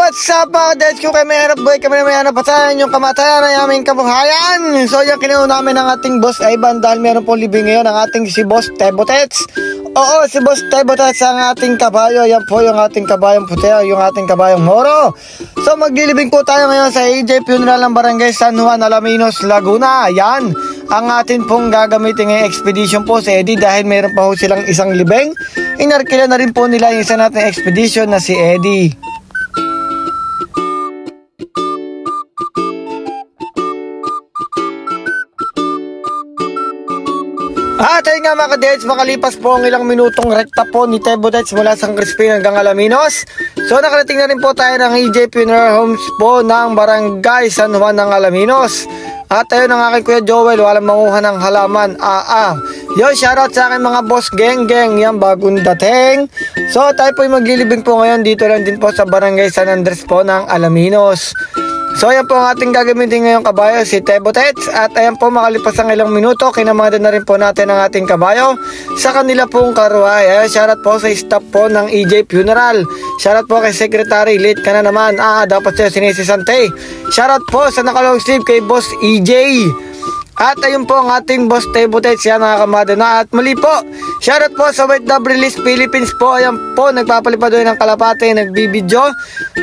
What's up mga dads? Kung kayo may hanap buhay, kami na may hanap patayan yung kamatayan ay aming kabuhayan. So yan, kinuha namin ng ating boss Ivan dahil meron pong libing ngayon ang ating si boss Tebotets. Oo, si boss Tebotets ang ating kabayo. Yan po yung ating kabayong puti, yung ating kabayong moro. So maglilibing po tayo ngayon sa AJ Funeral ng Barangay San Juan, Alaminos, Laguna. Yan ang atin pong gagamitin ngayong expedition po sa Eddie dahil meron pa po silang isang libing. Inarkila na rin po nila yung isa nating expedition na si Eddie. At ayun nga mga kadets, makalipas po ang ilang minutong rekta po ni Tebotets mula San Crispin hanggang Alaminos. So nakarating na rin po tayo ng AJ Funeral Homes po ng Barangay San Juan ng Alaminos. At ayun ang aking Kuya Joel, walang manguha ng halaman. Yo, shoutout sa akin mga boss geng, yan bagong dating. So tayo po maglilibing po ngayon dito lang din po sa Barangay San Andres po ng Alaminos. So ayan po ang ating gagamitin ngayong kabayo, si Tebotets. At ayan po, makalipas ang ilang minuto, kinamada na rin po natin ang ating kabayo sa kanila pong karuwahe. Shoutout po sa staff po ng AJ Funeral. Shoutout po kay Secretary, late ka na naman. Dapat siya sinisisante. Shoutout po sa nakalong sleeve kay Boss EJ. At ayun po ang ating boss Tebotets, yan nakakamada na. At muli po, shoutout po sa White Dove Release Philippines po. Ayan po, nagpapalipad doon ng kalapate, nagbibidyo.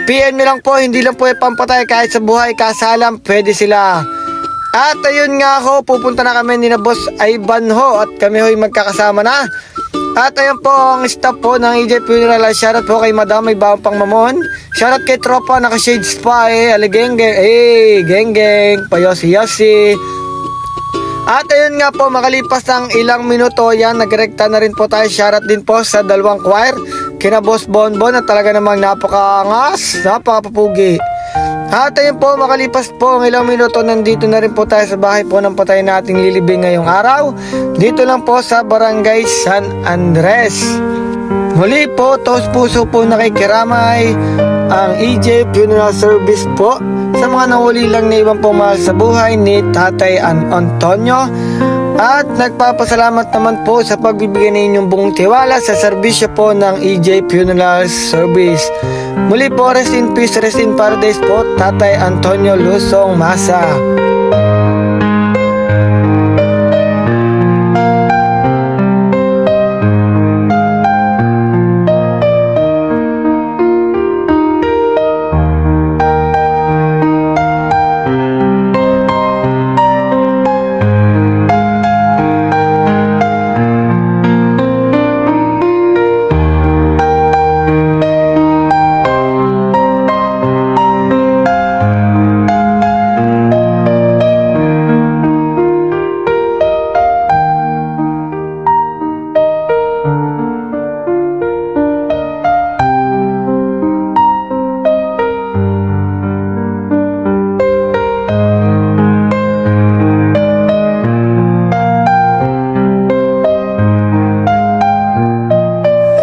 PM lang po, hindi lang po pampatay, kahit sa buhay, kasalam, pwede sila. At ayun nga ho, pupunta na kami ni na boss Ivan ho, at kami ho'y magkakasama na. At ayan po ang staff po ng AJ Funeral. Shoutout po kay Madam, may bawang pang mamon. Shoutout kay Tropa, naka-shades pa geng, payosi-yosi. At ayun nga po, makalipas ang ilang minuto, yan, nagrekta na rin po tayo. Shoutout din po sa dalawang choir, kina Boss Bonbon, at talaga namang napakaangas, napakapapugi. At ayun po, makalipas po ang ilang minuto, nandito na rin po tayo sa bahay po ng patay nating lilibing ngayong araw. Dito lang po sa Barangay San Andres. Muli po, tos puso po nakikiramay ang AJ Funeral Service po sa mga nahuli lang na ibang pumal sa buhay ni Tatay Antonio. At nagpapasalamat naman po sa pagbibigay ninyong buong tiwala sa serbisyo po ng AJ Funeral Service. Muli po, rest in peace, rest in paradise po, Tatay Antonio Lusong Masa.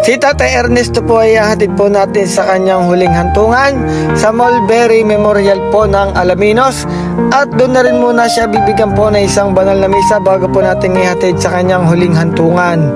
Si Tatay Ernesto po ay hatid po natin sa kanyang huling hantungan sa Mulberry Memorial po ng Alaminos. At doon na rin muna siya bibigyan po ng isang banal na misa bago po natin ihatid sa kanyang huling hantungan.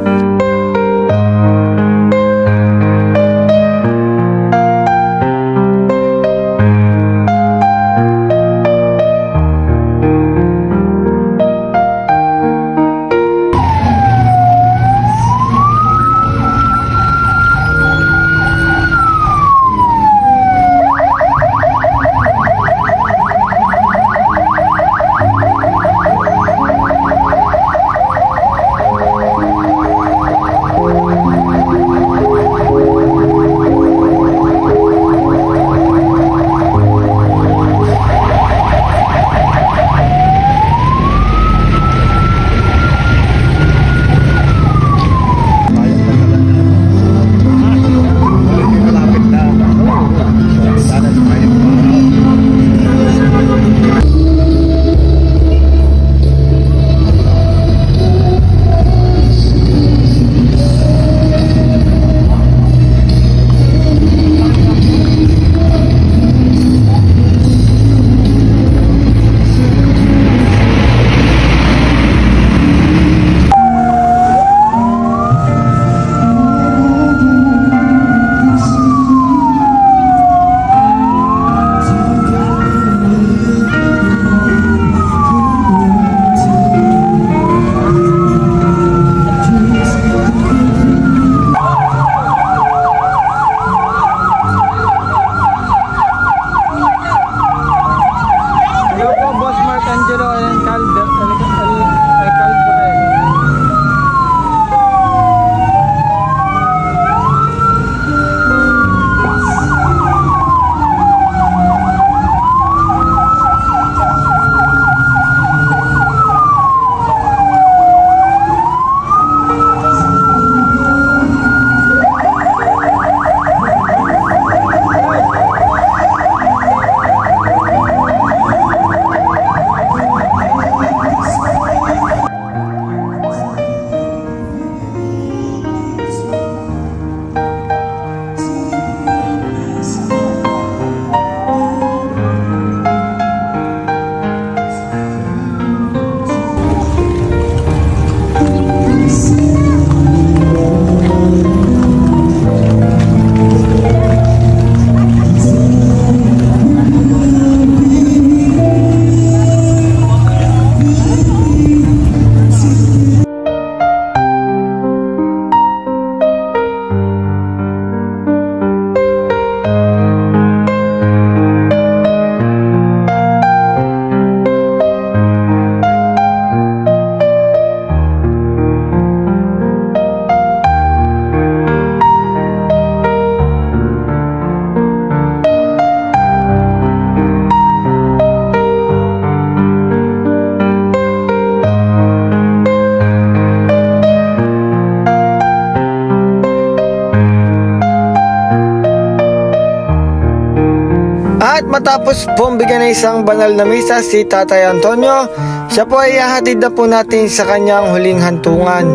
At matapos po bigyan ng isang banal na misa si Tatay Antonio, siya po ay ihahatid na po natin sa kanyang huling hantungan.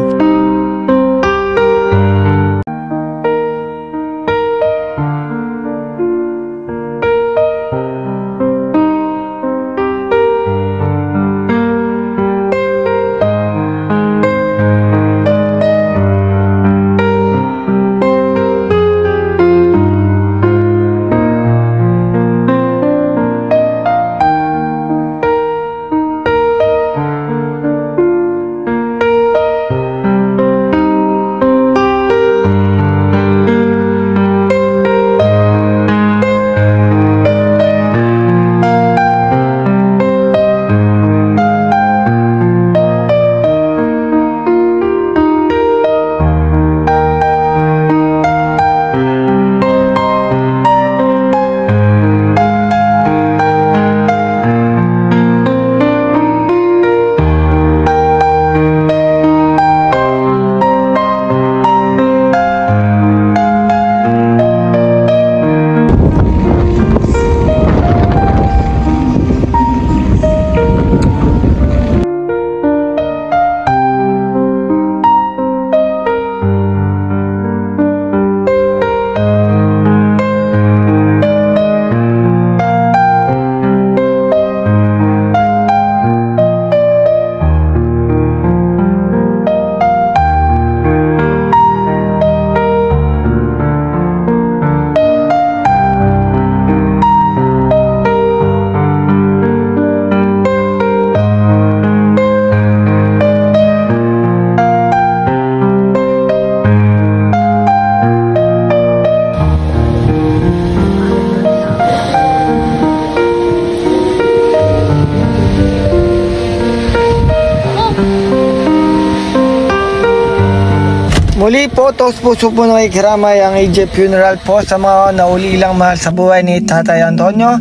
Muli po, taos puso po ng ikiramay ang AJ Funeral po sa mga naulilang mahal sa buhay ni Tatay Antonio.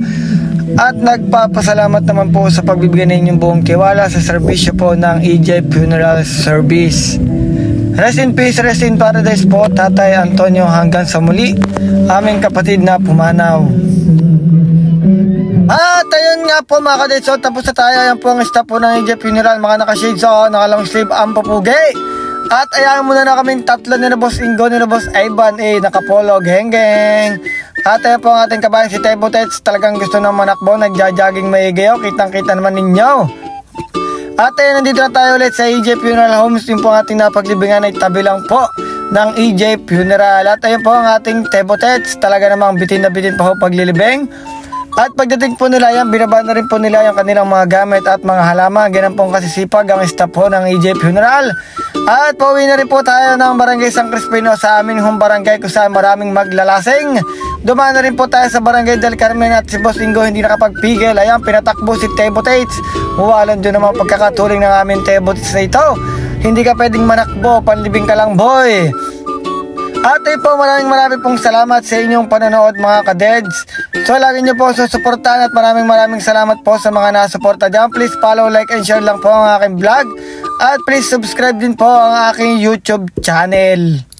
At nagpapasalamat naman po sa pagbibigay ninyong buong tiwala sa serbisyo po ng AJ Funeral Service. Rest in peace, rest in paradise po Tatay Antonio, hanggang sa muli, aming kapatid na pumanaw. At ayun nga po mga kadets, so tapos na tayo. Yan po ang staff po ng AJ Funeral, mga naka-shades o naka-long sleeve ang papugi. At ayan muna na kaming tatlo nila Boss Ingo, nila Boss Ivan, nakapolo, geng-geng. At ayan po ang ating kabayan si Tebo Tets, talagang gusto ng manakbo, nagja-jogging maigayaw, kitang-kita naman ninyo. At ayan, nandito na tayo ulit sa AJ Funeral Homes, yung po ang ating napaglibingan ay tabi lang po ng AJ Funeral. At ayan po ang ating Tebo Tets, talaga namang bitin na bitin pa ho paglilibing. At pagdating po nila yan, binaba na rin po nila yung kanilang mga gamit at mga halaman. Ganun pong kasisipag ang staff po ng AJ Funeral. At pauwi na rin po tayo ng Barangay San Crispino sa amin hong barangay kung saan maraming maglalasing. Dumaan na rin po tayo sa Barangay del Carmen at si Boss Ingo hindi nakapagpigil. Ayan, pinatakbo si Tebo Tates. Huwalan dyan naman pagkakatuling ng aming Tebo Tates na ito. Hindi ka pwedeng manakbo, panlibing ka lang boy. At po, maraming pong salamat sa inyong panonood mga kadeds. So lagi nyo po susuportahan at maraming salamat po sa mga nasuporta dyan. Please follow, like, and share lang po ang aking vlog. At please subscribe din po ang aking YouTube channel.